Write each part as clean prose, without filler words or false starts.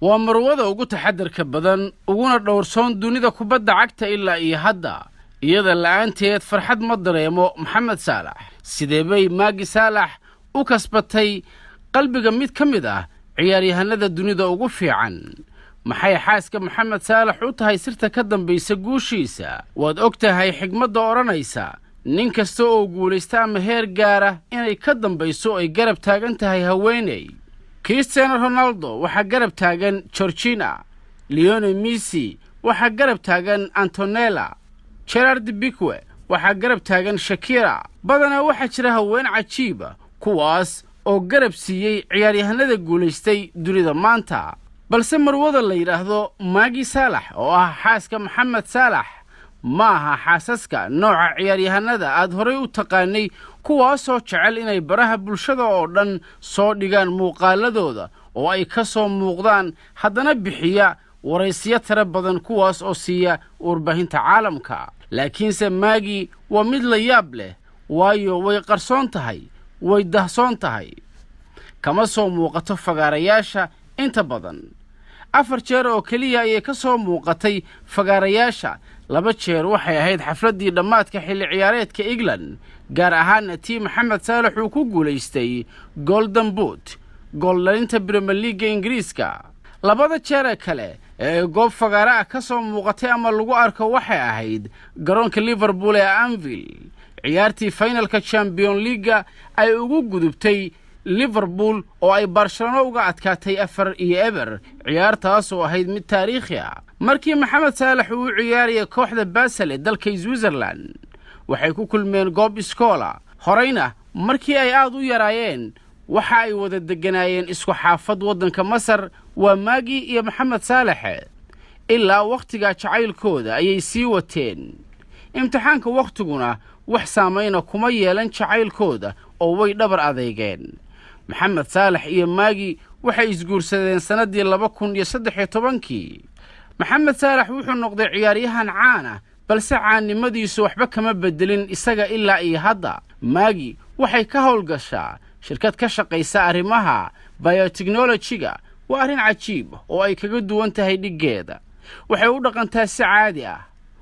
waa marwada ugu taxadarka badan uguna dhowrsoon dunida kubadda cagta ilaa iyo hadda iyada la'aanteed farxad ma dareemo maxamed saalax sidee bay maagi saalax u kasbatay qalbiga mid ka mid ah ciyaaryahanada dunida ugu fiican maxay xaaska maxamed saalax u tahay sirta ka dambaysa guushiisa waad og tahay xigmadda odhanaysa nin kasta oo guulaysta ama heer gaara inay ka dambayso ay garab taagan tahay haweeney Cristiano Ronaldo waxaa garab taagan Georgina Lionel Messi waxaa garab taagan Antonella Gerard Pique waxaa garab taagan Shakira badanaa waxaa jira haween cajiiba kuwaas oo garab siiyey ciyaaryahanada guulaystay dunida maanta balse marwada la yiraahdo Maagi Saalax oo ah xaaska Maxamed Saalax ma aha xaasaska nooca ciyaaryahanada aad horay u taqaanay kuwaasoo jecel inay baraha bulshada oo dhan soo dhigaan muuqaaladooda oo ay ka soo muuqdaan haddana bixiya waraysiyo tiro badan kuwaas oo siiya warbaahinta caalamka laakiinse Maagi waa mid la yaab leh waayo way qarsoon tahay way dahsoon tahay kama soo muuqato fagaarayaasha inta badan 4 jeer oo kaliya ayay ka soo muuqatay fagaarayaasha 2 jeer waxay ahayd xafladii dhamaadka xilli ciyaareedka England gaar ahaan tii Maxamed Saalax uu ku guulaystay Golden Boot goolalinta Premier League Ingiriiska 2 jeer kale ee goob fagaara ah ka soo muuqatay ama lagu arko waxay ahayd garoonka Liverpool ee Anfield ciyaartii finalka Champions League ay ugu gudubtay Liverpool oo ay Barcelona uga adkaatay 4-0 ciyaartaas oo ahayd mid taariikhi ah markii Maxamed Saalax uu ciyaariyay kooxda Basel ee dalka Switzerland waxay ku kulmeen goob iskoola horeyna markii ay aad u yaraayeen waxa ay wada deganaayeen isku xaafad wadanka Masar waa Maagi iyo Maxamed Saalax ilaa waqtiga jacaylkooda ayay sii wateen imtixaanka waqtiguna wax saameyn kuma yeelan jacaylkooda oo way dhabar adeegeen Maxamed Saalax iyo Maagi waxay isguursadeen sanadii 2013 Maxamed Saalax wuxuu noqday ciyaaryahan caan ah balse caannimadiisu waxba kama bedelin isaga ilaa iyo hadda Maagi waxay ka howlgashaa shirkad ka shaqeysa arrimaha biotechnology-ga waa arrin cajiib oo ay kaga duwan tahay dhigeeda waxay u dhaqantaa si caadi ah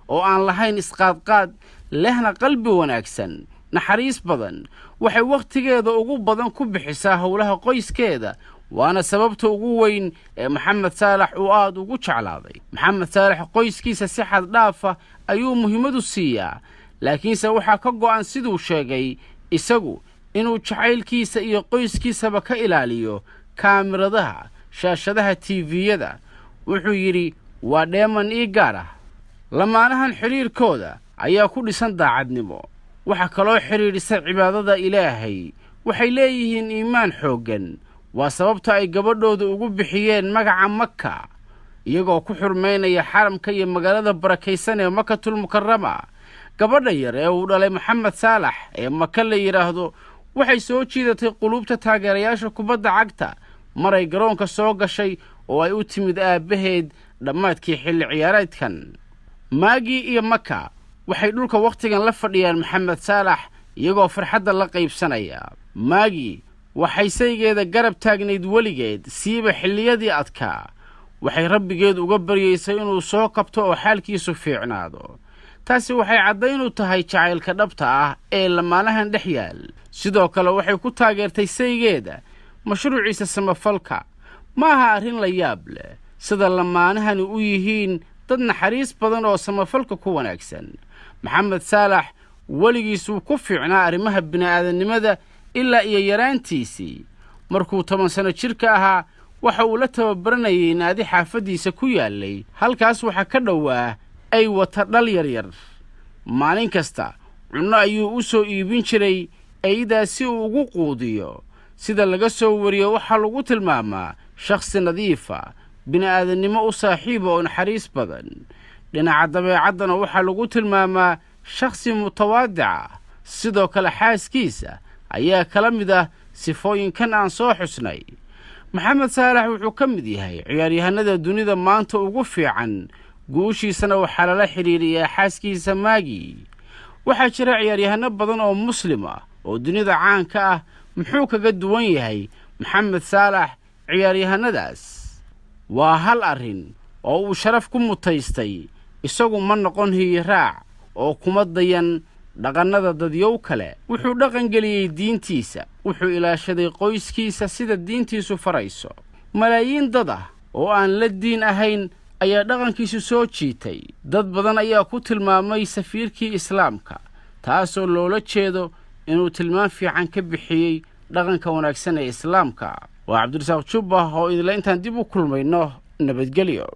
oo aan lahayn isqaadqaad lehna qalbi wanaagsan naxariis badan waxay waqtigeeda ugu badan ku bixisaa howlaha qoyskeeda waana sababta ugu weyn ee Maxamed Saalax uu aad ugu jeclaaday Maxamed Saalax qoyskiisa si xad dhaaf ah ayuu muhiimad u siiyaa laakiinse waxa ka go'an siduu sheegay isagu inuu jacaylkiisa iyo qoyskiisaba ka ilaaliyo kaamiradaha shaashadaha TV-yada wuxuu yiri waa dheeman ii gaar ah lamaanahan xiriirkooda ayaa ku dhisan daacadnimo waxa kaloo xiriirisa cibaadada Ilaahay waxay leeyihiin iimaan xooggan waa sababta ay gabadhooda ugu bixiyeen magaca Makka iyagoo ku xurmeynaya xaramka iyo magaalada barakaysan ee Makkatul Mukarrama gabadha yar ee uu dhalay Maxamed Saalax ee Makka la yiraahdo waxay soo jiidatay qulubta taageerayaasha kubadda cagta maray garoonka soo gashay oo ay u timid aabaheed dhamaadkii xilli ciyaareedkan Maagi iyo Makka waxay dhulka waqtigan la fadhiyaan Maxamed Saalax iyagoo farxadda la qaybsanaya Maagi waxay saygeeda garab taagnayd waligeed siiba xilliyadii adkaa waxay rabbigeed uga baryeysay inuu soo kabto oo xaalkiisu fiicnaado taasi waxay caddayn u tahay jacaylka dhabta ah ee lamaanahan dhex yaal sidoo kale waxay ku taageertay saygeeda mashruuciisa samafalka ma aha arrin la yaab leh sida lamaanahani u yihiin dad naxariis badan oo samafalka ku wanaagsan Maxamed Saalax waligiisu ku fiicnaa arrimaha bini'aadanimada ilaa iyo yaraantiisii markuu 10 sano jirka ahaa waxa uu la tababaranayay naadi xaafadiisa ku yaalay halkaas waxa ka dhawaa ay wata dhal yar maalin kasta cunno ayuu u soo iibin jiray aydaasi uu ugu quudiyo sida laga soo wariyo waxa lagu tilmaamaa shakhsi nadiif ah bini'aadanimo u saaxiib oo naxariis badan dhinaca dabeecadana waxa lagu tilmaamaa shakhsi mutawaadic sidoo kale xaaskiisa ayaa kala mid ah sifooyinkan aan soo xusnay Maxamed Saalax wuxuu ka mid yahay ciyaaryahanada dunida maanta ugu fiican guushiisana waxa la xiriiriyaa xaaskiisa Maagi waxaa jira ciyaaryahano badan oo muslim ah oo dunida caanka ah muxuu kaga duwan yahay Maxamed Saalax ciyaaryahanadaas waa hal arrin oo uu sharaf ku mutaystay isagu ma noqon hiyiraac oo kuma dayan dhaqannada dadyow kale wuxuu dhaqan geliyey diintiisa wuxuu ilaashaday qoyskiisa sida diintiisu farayso malaayiin dad ah oo aan la diin ahayn ayaa dhaqankiisu soo jiitay dad badan ayaa ku tilmaamay safiirkii islaamka taasoo loola jeedo inuu tilmaam fiican ka bixiyey dhaqanka wanaagsan ee islaamka waa cabdirasaaq jubba oo idinla intaan dib u kulmayno nabadgelyo